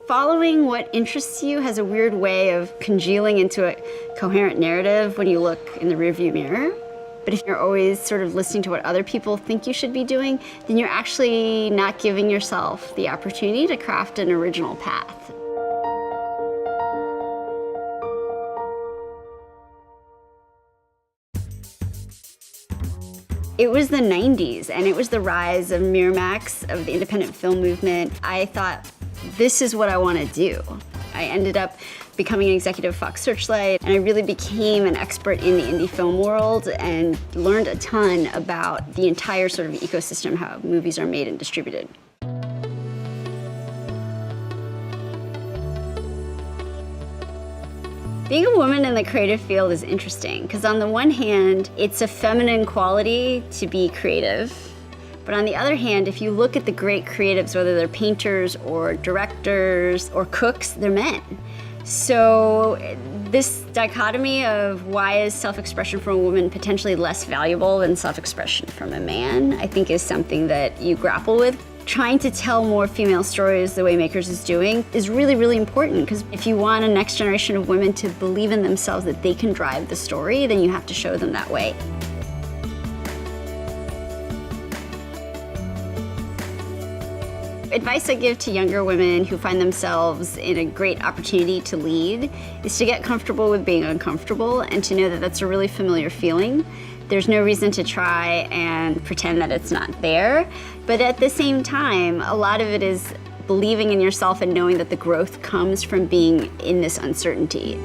Following what interests you has a weird way of congealing into a coherent narrative when you look in the rearview mirror. But if you're always sort of listening to what other people think you should be doing, then you're actually not giving yourself the opportunity to craft an original path. It was the 90s, and it was the rise of Miramax, of the independent film movement. I thought, this is what I want to do. I ended up becoming an executive of Fox Searchlight, and I really became an expert in the indie film world and learned a ton about the entire sort of ecosystem, how movies are made and distributed. Being a woman in the creative field is interesting, because on the one hand, it's a feminine quality to be creative. But on the other hand, if you look at the great creatives, whether they're painters or directors or cooks, they're men. So this dichotomy of why is self-expression from a woman potentially less valuable than self-expression from a man, I think is something that you grapple with. Trying to tell more female stories the way Makers is doing is really, really important, because if you want a next generation of women to believe in themselves that they can drive the story, then you have to show them that way. Advice I give to younger women who find themselves in a great opportunity to lead is to get comfortable with being uncomfortable and to know that that's a really familiar feeling. There's no reason to try and pretend that it's not there. But at the same time, a lot of it is believing in yourself and knowing that the growth comes from being in this uncertainty.